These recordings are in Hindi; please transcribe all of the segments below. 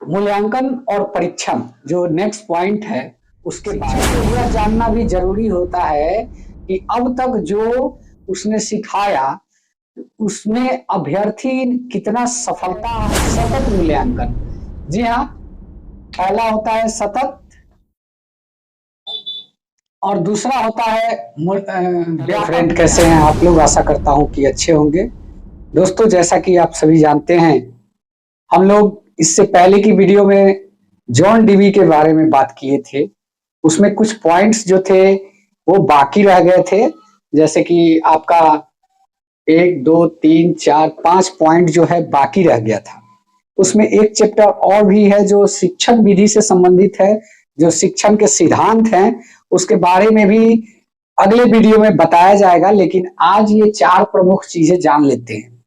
मूल्यांकन और परीक्षण जो नेक्स्ट पॉइंट है उसके बारे में यह जानना भी जरूरी होता है कि अब तक जो उसने सिखाया उसमें अभ्यर्थी कितना सफलता सतत मूल्यांकन। जी हाँ, पहला होता है सतत और दूसरा होता है फ्रेंड। कैसे हैं आप लोग? आशा करता हूं कि अच्छे होंगे। दोस्तों, जैसा कि आप सभी जानते हैं, हम लोग इससे पहले की वीडियो में जॉन डीवी के बारे में बात किए थे। उसमें कुछ पॉइंट्स जो थे वो बाकी रह गए थे, जैसे कि आपका 1 2 3 4 5 पॉइंट जो है बाकी रह गया था। उसमें एक चैप्टर और भी है जो शिक्षण विधि से संबंधित है, जो शिक्षण के सिद्धांत हैं उसके बारे में भी अगले वीडियो में बताया जाएगा। लेकिन आज ये 4 प्रमुख चीजें जान लेते हैं।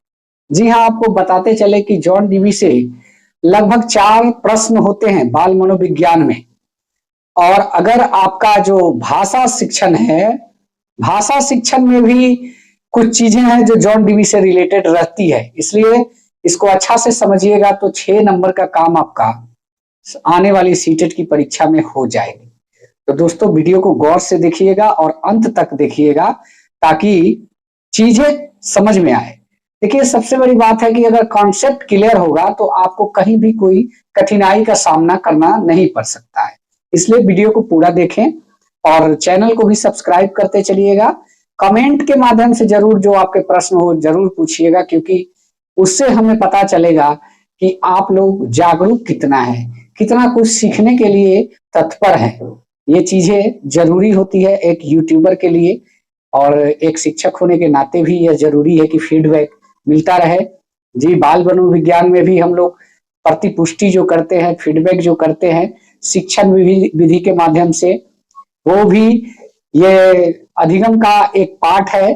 जी हाँ, आपको बताते चले कि जॉन डीवी से लगभग 4 प्रश्न होते हैं बाल मनोविज्ञान में। और अगर आपका जो भाषा शिक्षण है, भाषा शिक्षण में भी कुछ चीजें हैं जो जॉन डीवी से रिलेटेड रहती है, इसलिए इसको अच्छा से समझिएगा तो 6 नंबर का काम आपका आने वाली सीटेट की परीक्षा में हो जाएगी। तो दोस्तों, वीडियो को गौर से देखिएगा और अंत तक देखिएगा ताकि चीजें समझ में आए। देखिए, सबसे बड़ी बात है कि अगर कॉन्सेप्ट क्लियर होगा तो आपको कहीं भी कोई कठिनाई का सामना करना नहीं पड़ सकता है। इसलिए वीडियो को पूरा देखें और चैनल को भी सब्सक्राइब करते चलिएगा। कमेंट के माध्यम से जरूर जो आपके प्रश्न हो जरूर पूछिएगा, क्योंकि उससे हमें पता चलेगा कि आप लोग जागरूक कितना है, कितना कुछ सीखने के लिए तत्पर है। ये चीजें जरूरी होती है एक यूट्यूबर के लिए, और एक शिक्षक होने के नाते भी यह जरूरी है कि फीडबैक मिलता रहे। जी, बाल मनोविज्ञान में भी हम लोग प्रतिपुष्टि जो करते हैं, फीडबैक जो करते हैं शिक्षण विधि के माध्यम से, वो भी ये अधिगम का एक पार्ट है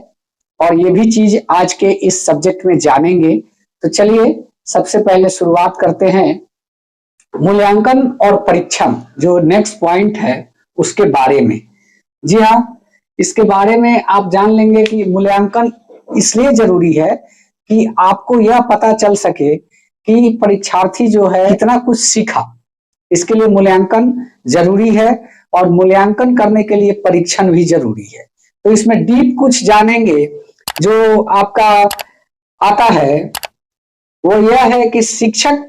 और ये भी चीज आज के इस सब्जेक्ट में जानेंगे। तो चलिए सबसे पहले शुरुआत करते हैं मूल्यांकन और परीक्षण जो नेक्स्ट पॉइंट है उसके बारे में। जी हाँ, इसके बारे में आप जान लेंगे कि मूल्यांकन इसलिए जरूरी है कि आपको यह पता चल सके कि परीक्षार्थी जो है कितना कुछ सीखा। इसके लिए मूल्यांकन जरूरी है और मूल्यांकन करने के लिए परीक्षण भी जरूरी है। तो इसमें डीप कुछ जानेंगे। जो आपका आता है वो यह है कि शिक्षक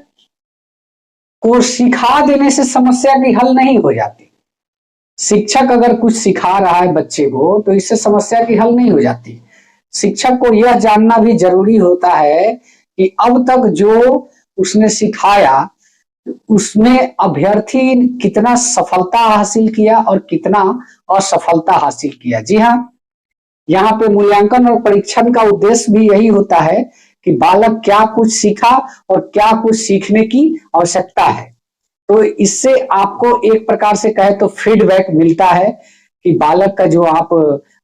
को सिखा देने से समस्या की हल नहीं हो जाती। शिक्षक अगर कुछ सिखा रहा है बच्चे को तो इससे समस्या की हल नहीं हो जाती। शिक्षक को यह जानना भी जरूरी होता है कि अब तक जो उसने सिखाया उसमें अभ्यर्थी कितना सफलता हासिल किया और कितना असफलता हासिल किया। जी हाँ, यहाँ पे मूल्यांकन और परीक्षण का उद्देश्य भी यही होता है कि बालक क्या कुछ सीखा और क्या कुछ सीखने की आवश्यकता है। तो इससे आपको एक प्रकार से कहे तो फीडबैक मिलता है कि बालक का जो आप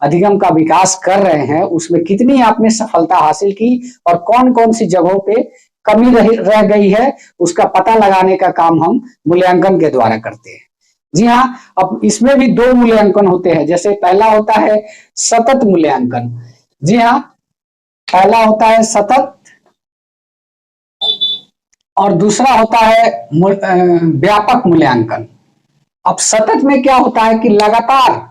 अधिगम का विकास कर रहे हैं उसमें कितनी आपने सफलता हासिल की और कौन कौन सी जगहों पे कमी रह गई है, उसका पता लगाने का काम हम मूल्यांकन के द्वारा करते हैं। जी हाँ, अब इसमें भी 2 मूल्यांकन होते हैं। जैसे पहला होता है सतत मूल्यांकन। जी हाँ, पहला होता है सतत और दूसरा होता है व्यापक मूल्यांकन। अब सतत में क्या होता है कि लगातार,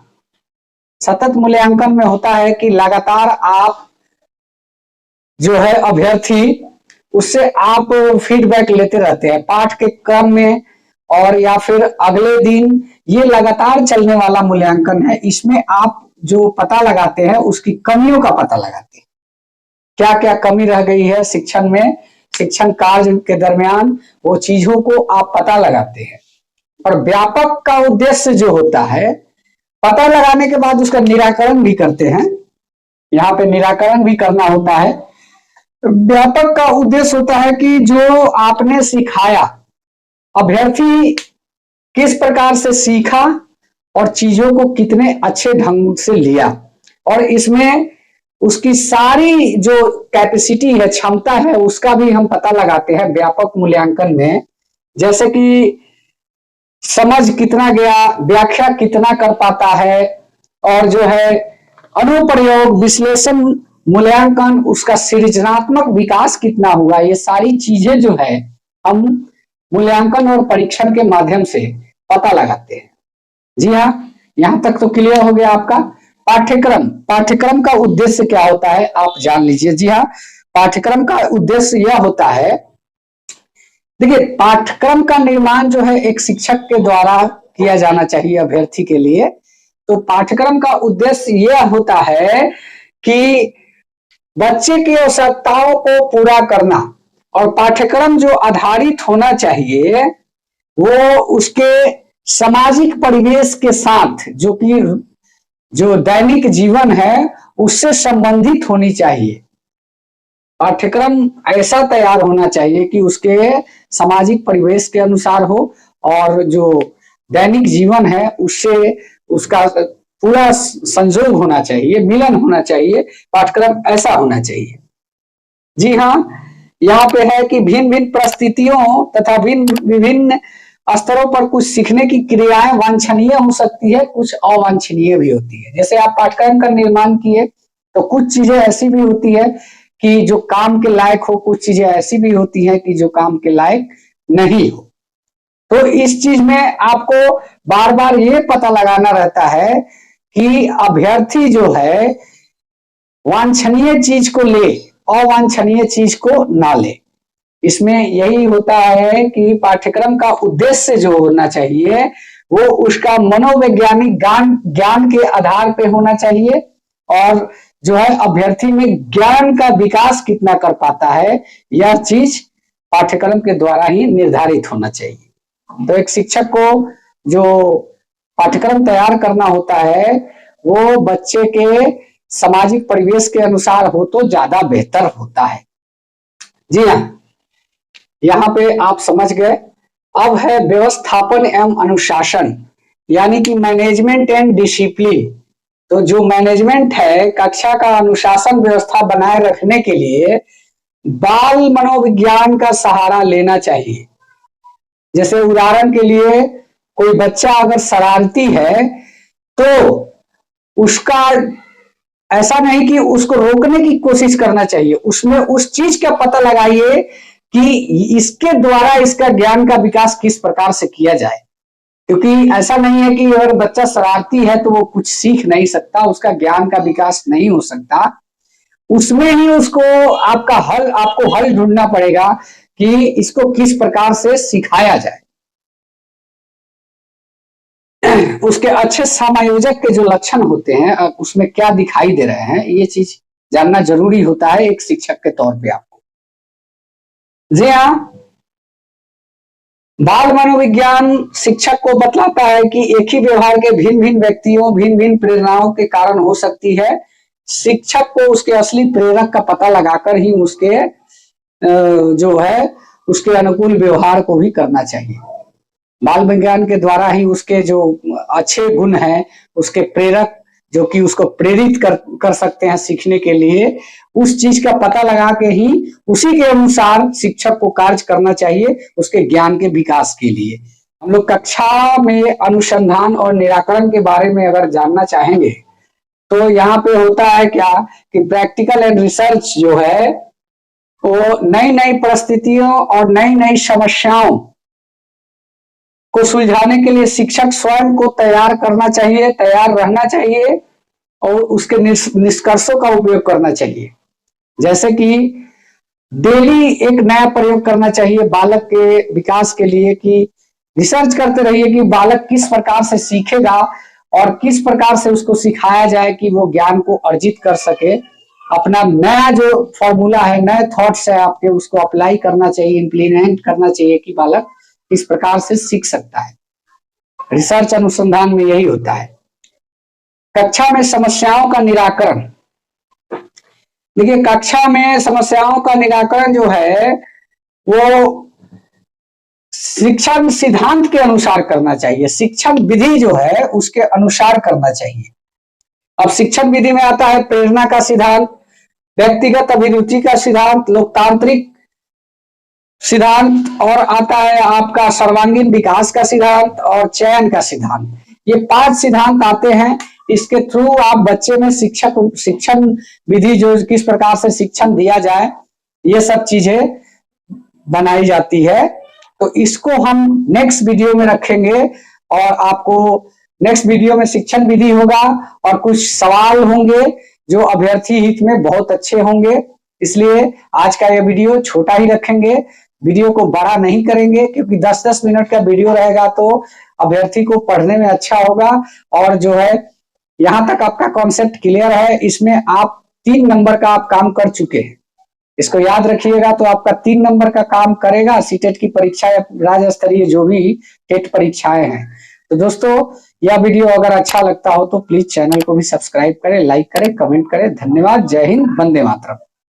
सतत मूल्यांकन में होता है कि लगातार आप जो है अभ्यर्थी उससे आप फीडबैक लेते रहते हैं पाठ के क्रम में और या फिर अगले दिन। ये लगातार चलने वाला मूल्यांकन है। इसमें आप जो पता लगाते हैं उसकी कमियों का पता लगाते हैं, क्या क्या कमी रह गई है शिक्षण में, शिक्षण कार्य के दरमियान वो चीजों को आप पता लगाते हैं। और व्यापक का उद्देश्य जो होता है पता लगाने के बाद उसका निराकरण भी करते हैं। यहाँ पे निराकरण भी करना होता है। व्यापक का उद्देश्य होता है कि जो आपने सिखाया अभ्यर्थी किस प्रकार से सीखा और चीजों को कितने अच्छे ढंग से लिया, और इसमें उसकी सारी जो कैपेसिटी है, क्षमता है, उसका भी हम पता लगाते हैं व्यापक मूल्यांकन में। जैसे कि समझ कितना गया, व्याख्या कितना कर पाता है, और जो है अनुप्रयोग, विश्लेषण, मूल्यांकन, उसका सृजनात्मक विकास कितना हुआ। ये सारी चीजें जो है हम मूल्यांकन और परीक्षण के माध्यम से पता लगाते हैं। जी हाँ, यहां तक तो क्लियर हो गया आपका। पाठ्यक्रम का उद्देश्य क्या होता है आप जान लीजिए। जी हाँ, पाठ्यक्रम का उद्देश्य यह होता है, देखिए पाठ्यक्रम का निर्माण जो है एक शिक्षक के द्वारा किया जाना चाहिए अभ्यर्थी के लिए। तो पाठ्यक्रम का उद्देश्य यह होता है कि बच्चे की आवश्यकताओं को पूरा करना, और पाठ्यक्रम जो आधारित होना चाहिए वो उसके सामाजिक परिवेश के साथ जो दैनिक जीवन है उससे संबंधित होनी चाहिए। पाठ्यक्रम ऐसा तैयार होना चाहिए कि उसके सामाजिक परिवेश के अनुसार हो, और जो दैनिक जीवन है उससे उसका पूरा संजोग होना चाहिए, मिलन होना चाहिए। पाठ्यक्रम ऐसा होना चाहिए। जी हाँ, यहाँ पे है कि भिन्न भिन्न परिस्थितियों तथा विभिन्न स्तरों पर कुछ सीखने की क्रियाएं वांछनीय हो सकती है, कुछ अवांछनीय भी होती है। जैसे आप पाठ्यक्रम का निर्माण किए तो कुछ चीजें ऐसी भी होती है कि जो काम के लायक हो, कुछ चीजें ऐसी भी होती है कि जो काम के लायक नहीं हो। तो इस चीज में आपको बार बार ये पता लगाना रहता है कि अभ्यर्थी जो है वांछनीय चीज को ले, अवांछनीय चीज को ना ले। इसमें यही होता है कि पाठ्यक्रम का उद्देश्य जो होना चाहिए वो उसका मनोवैज्ञानिक ज्ञान के आधार पे होना चाहिए, और जो है अभ्यर्थी में ज्ञान का विकास कितना कर पाता है यह चीज पाठ्यक्रम के द्वारा ही निर्धारित होना चाहिए। तो एक शिक्षक को जो पाठ्यक्रम तैयार करना होता है वो बच्चे के सामाजिक परिवेश के अनुसार हो तो ज्यादा बेहतर होता है। जी हाँ, यहाँ पे आप समझ गए। अब है व्यवस्थापन एवं अनुशासन, यानी कि मैनेजमेंट एंड डिसिप्लिन। तो जो मैनेजमेंट है, कक्षा का अनुशासन व्यवस्था बनाए रखने के लिए बाल मनोविज्ञान का सहारा लेना चाहिए। जैसे उदाहरण के लिए कोई बच्चा अगर शरारती है तो उसका ऐसा नहीं कि उसको रोकने की कोशिश करना चाहिए, उसमें उस चीज का पता लगाइए कि इसके द्वारा इसका ज्ञान का विकास किस प्रकार से किया जाए। क्योंकि ऐसा नहीं है कि अगर बच्चा शरारती है तो वो कुछ सीख नहीं सकता, उसका ज्ञान का विकास नहीं हो सकता। उसमें ही उसको आपको हल ढूंढना पड़ेगा कि इसको किस प्रकार से सिखाया जाए। उसके अच्छे समायोजक के जो लक्षण होते हैं उसमें क्या दिखाई दे रहे हैं, ये चीज जानना जरूरी होता है एक शिक्षक के तौर पे आपको। जी हाँ, बाल मनोविज्ञान शिक्षक को बतलाता है कि एक ही व्यवहार के भिन्न भिन्न व्यक्तियों भिन्न भिन्न प्रेरणाओं के कारण हो सकती है। शिक्षक को उसके असली प्रेरक का पता लगाकर ही उसके जो है उसके अनुकूल व्यवहार को भी करना चाहिए। बाल विज्ञान के द्वारा ही उसके जो अच्छे गुण हैं, उसके प्रेरक जो कि उसको प्रेरित कर सकते हैं सीखने के लिए, उस चीज का पता लगा के ही उसी के अनुसार शिक्षक को कार्य करना चाहिए उसके ज्ञान के विकास के लिए। हम लोग कक्षा में अनुसंधान और निराकरण के बारे में अगर जानना चाहेंगे तो यहाँ पे होता है क्या कि प्रैक्टिकल एंड रिसर्च जो है वो नई नई परिस्थितियों और नई नई समस्याओं को सुलझाने के लिए शिक्षक स्वयं को तैयार रहना चाहिए और उसके निष्कर्षों का उपयोग करना चाहिए। जैसे कि डेली एक नया प्रयोग करना चाहिए बालक के विकास के लिए, कि रिसर्च करते रहिए कि बालक किस प्रकार से सीखेगा और किस प्रकार से उसको सिखाया जाए कि वो ज्ञान को अर्जित कर सके। अपना नया जो फॉर्मूला है, नए थॉट्स है आपके, उसको अप्लाई करना चाहिए, इम्प्लीमेंट करना चाहिए कि बालक इस प्रकार से सीख सकता है। रिसर्च अनुसंधान में यही होता है। कक्षा में समस्याओं का निराकरण, देखिए कक्षा में समस्याओं का निराकरण जो है वो शिक्षण सिद्धांत के अनुसार करना चाहिए, शिक्षण विधि जो है उसके अनुसार करना चाहिए। अब शिक्षण विधि में आता है प्रेरणा का सिद्धांत, व्यक्तिगत अभिरुचि का सिद्धांत, लोकतांत्रिक सिद्धांत, और आता है आपका सर्वांगीण विकास का सिद्धांत और चयन का सिद्धांत। ये 5 सिद्धांत आते हैं। इसके थ्रू आप बच्चे में शिक्षण विधि जो किस प्रकार से शिक्षण दिया जाए ये सब चीजें बनाई जाती है। तो इसको हम नेक्स्ट वीडियो में रखेंगे और आपको नेक्स्ट वीडियो में शिक्षण विधि होगा और कुछ सवाल होंगे जो अभ्यर्थी हित में बहुत अच्छे होंगे। इसलिए आज का यह वीडियो छोटा ही रखेंगे, वीडियो को बड़ा नहीं करेंगे, क्योंकि 10-10 मिनट का वीडियो रहेगा तो अभ्यर्थी को पढ़ने में अच्छा होगा। और जो है यहाँ तक आपका कॉन्सेप्ट क्लियर है, इसमें आप 3 नंबर का आप काम कर चुके हैं, इसको याद रखिएगा। तो आपका 3 नंबर का काम करेगा सीटेट की परीक्षा या राज्य स्तरीय जो भी टेट परीक्षाएं हैं। तो दोस्तों यह वीडियो अगर अच्छा लगता हो तो प्लीज चैनल को भी सब्सक्राइब करें, लाइक करें, कमेंट करें। धन्यवाद। जय हिंद, वंदे मातरम।